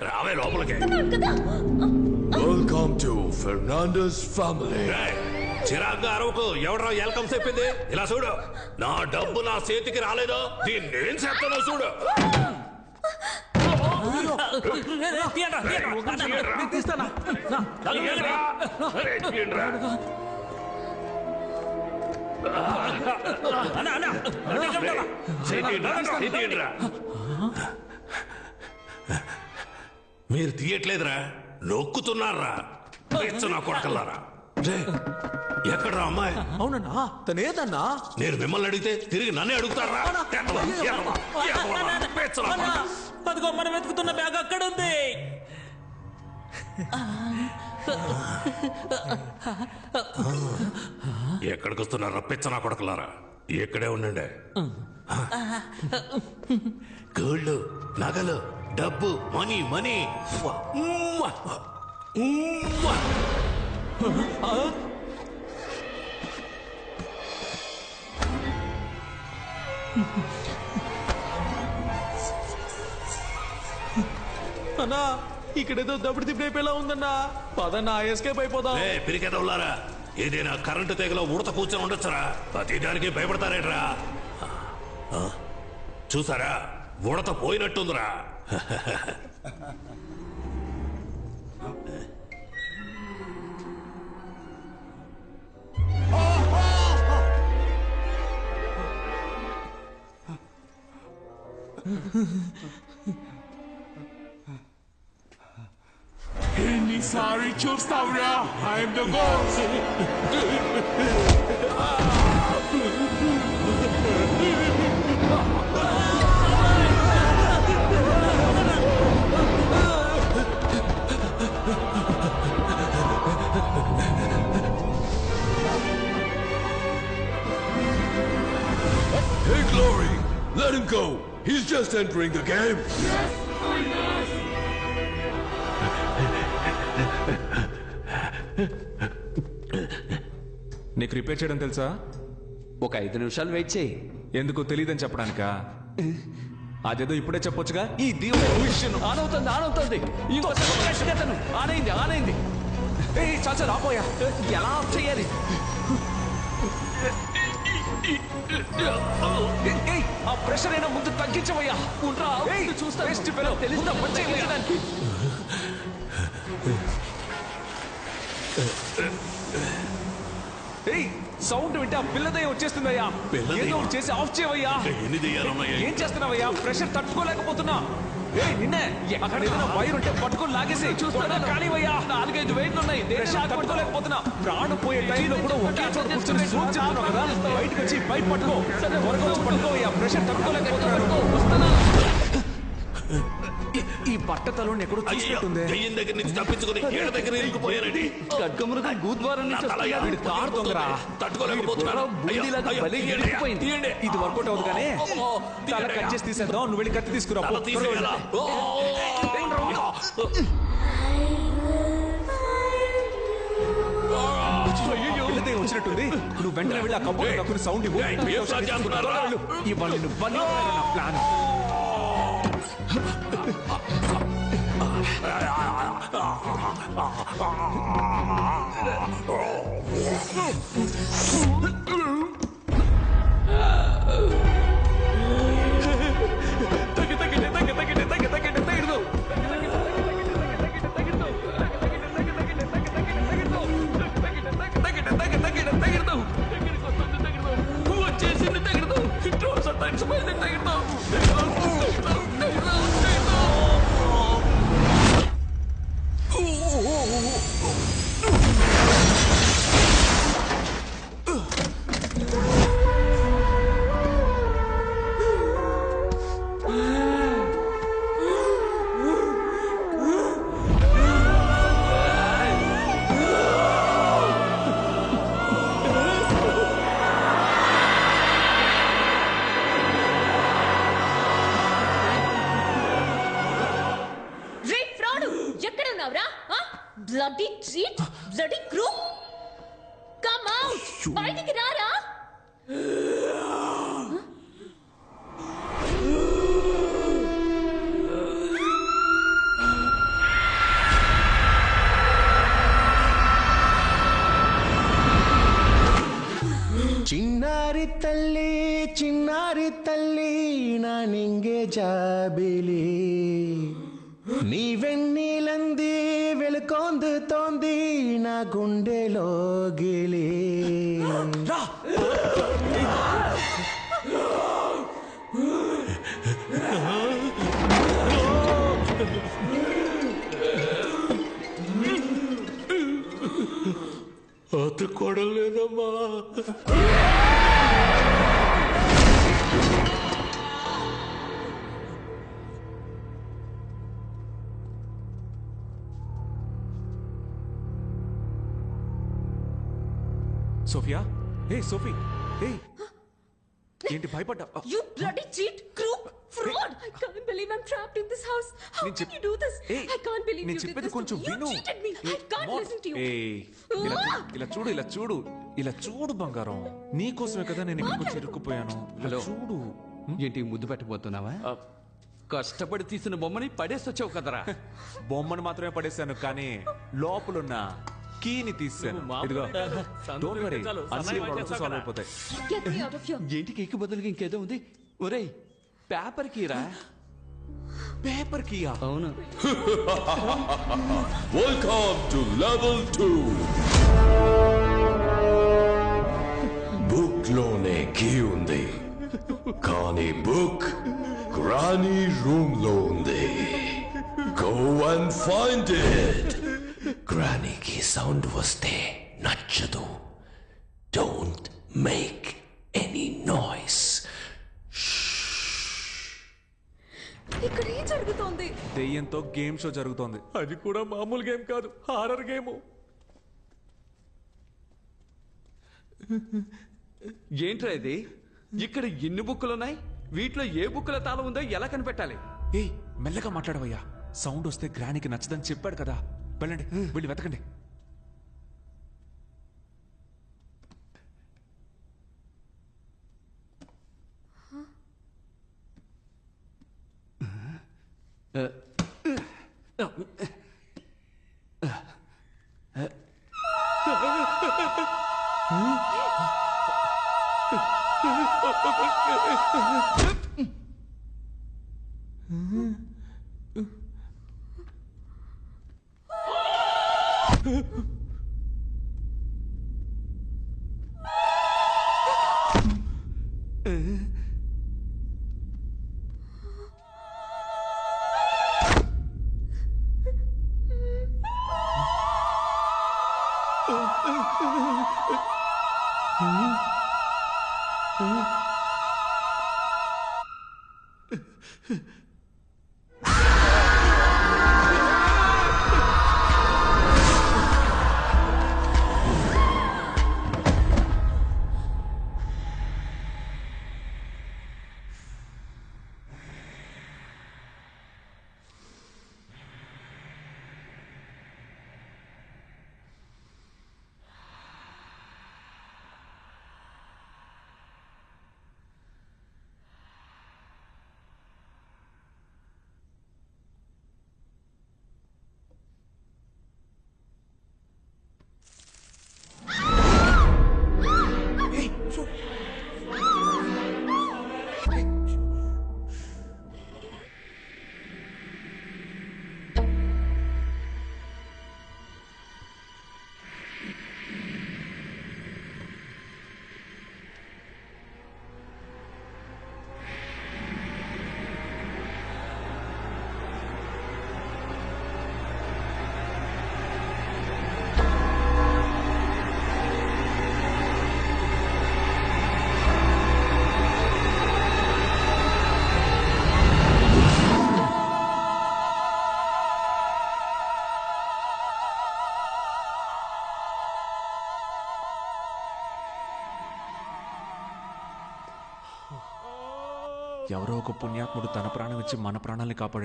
రావే లోపలికి. Welcome to Fernandes family. చిరాగ్గా అరవకు. ఎవడరా వెల్కమ్ చెప్పింది? ఇలా చూడు, నా డబ్బు నా చేతికి రాలేదు, దీన్ని నేను చెప్తాను చూడు. మీరు తీయట్లేదురా, నొక్కుతున్నారా? నా కొడకల్లారా, ఎక్కడ్రా అమ్మాయి? అవునన్నా, తనేదన్నా? నేను మిమ్మల్ని అడిగితే తిరిగి నన్నే అడుగుతారా? అదిగో మనం వెతుకుతున్న బ్యాగ్ అక్కడ ఉంది. ఎక్కడికి వస్తున్నారా పిచ్చనా కొడకలారా? ఎక్కడే ఉండండి. గోల్డ్, నగలు, డబ్బు, మనీ మనీ. అన్నా, ఇక్కడేదో దప్పుడు తిప్పేలా ఉందన్నా. పదన్నా, ఎస్కేప్ అయిపోదాం. పిరికెదవులారా, ఏదైనా కరెంటు తెగలో ఉడత కూర్చొని ఉండొచ్చురా, ప్రతిదానికి భయపడతారేట్రా? చూసారా, ఉడత పోయినట్టుందిరా. ఎన్నిసారి చూస్తావురా? I'm the ghost. Hey Glory, let him go. He's just entering the game. Yes, yes. నీకు రిపేర్ చేయడం తెలుసా? ఒక 5 నిమిషాలు వెయిట్ చేయి. ఎందుకు తెలియదని చెప్పడానికా? అదేదో ఇప్పుడే చెప్పొచ్చుగా. ఈ దీవుడు ఆనవుతుంది. ఆనైంది. చాచా రాపోయా, ఎలా ఆఫ్ చేయాలి? ఆ ప్రెషర్ అయినా ముందు తగ్గించవయ్యా. చూస్తా తెలుస్తా పనిచేయడానికి. సౌండ్ వింటే ఆ పిల్లదయ్య వచ్చేస్తుందయ్యా. ఏదో చేసి ఆఫ్ చేయవయ్యా. ఏం చేస్తున్నావయ్యా? ప్రెషర్ తట్టుకోలేకపోతున్నా. నిన్నే అక్కడ ఏదైనా వైర్ ఉంటే పట్టుకొని లాగేసి చూస్తున్నా. కానివయ్యా, 4-5 వైర్లు ఉన్నాయి. తట్టుకోలేకపోతున్నా. ప్రాణం పోయే టైంలో కూడా ఒకే చోట కూర్చొని చూస్తున్నావు కదా. బయటకు వచ్చి బయట పట్టుకో. త్వరగా వచ్చి పట్టుకోవయ్యా. ప్రెషర్ తట్టుకోలేకపోతున్నా. ఈ బట్టతలో ఎక్కడో చూసినట్టుంది. దగ్గర నుంచి తప్పించుకుని ఏడ దగ్గర ఇరుక్కుపోయానండి. ఖడ్గమృగం గూద్వారం నుంచి కారు దొంగరా. తట్టుకోలేకపోతున్నాను. ఇది వర్కౌట్ అవుతుంది కానీ తల కట్ చేసి తీసేద్దాం. నువ్వు వెళ్ళి కత్తి తీసుకురా. వచ్చినట్టుంది. నువ్వు వెంటనే వెళ్ళి ఆ కంపౌండ్ సౌండ్ ఇవ్వు. ఇవాళ నువ్వు plan. Bloody treat? Bloody crew? Come out! బయటికి రారా? ಜಾಬಿಲಿ ನೀವೆನ್ನೀಲಂದಿ వెలుకొందు తోంది నా గుండెలో గిలి అతుక్కోవడం లేదమ్మా. సోఫియా ఏ సోఫీ ఏ ఏంటి భయపడ్డా You bloody cheat, crook, fraud! I can't believe I'm trapped in this house. How నేను can you do this? I can't believe నేను you did చెప్పేది this to కొంచెం me. You విను cheated me. I can't listen to you. ఇలా చూడు బంగారం నీకోసమే కదా నేను ఇక్కడికి వచ్చి ఇరుక్కుపోయాను. హలో. చూడు ఏంటి ముద్దు పెట్టబోతున్నావా? కష్టపడి తీసిన బొమ్మని పడేసొచ్చావు కదరా. బొమ్మను మాత్రమే పడేశాను కానీ లోపలున్న కీని తీసాను. ఇదిగో డోంట్ వరీ అన్ని ప్రాబ్లమ్స్ సాల్వ్ అయిపోతాయి. Get me out of here. ఏంటి కేక్ బదులుగా ఇంకేదో ఉంది? ఒరేయ్ పేపర్ కీరా. Paper Kia? అవును. Welcome to level 2. బుక్ లోనే కీ ఉంది కానీ బుక్ గ్రానీ రూమ్ లో ఉంది. Go and find it. గ్రానీకి సౌండ్ వస్తే నచ్చదు. Don't make any noise. ఇక్కడ ఏం జరుగుతోంది? దెయ్యంతో గేమ్ షో జరుగుతోంది. అది కూడా మామూలు గేమ్ కాదు, హారర్ గేమ్. ఏంట్రా ఇది? ఇక్కడ ఎన్ని బుక్కులు ఉన్నాయి? వీటిలో ఏ బుక్కుల తాళం ఉందో ఎలా కనిపెట్టాలి? ఏయ్ మెల్లగా మాట్లాడవయ్యా. సౌండ్ వస్తే గ్రానికి నచ్చదని చెప్పాడు కదా. వెళ్ళండి వెళ్ళి వెతకండి. ఎవరో ఒక పుణ్యాత్ముడు తన ప్రాణం ఇచ్చి మన ప్రాణాలని కాపాడు.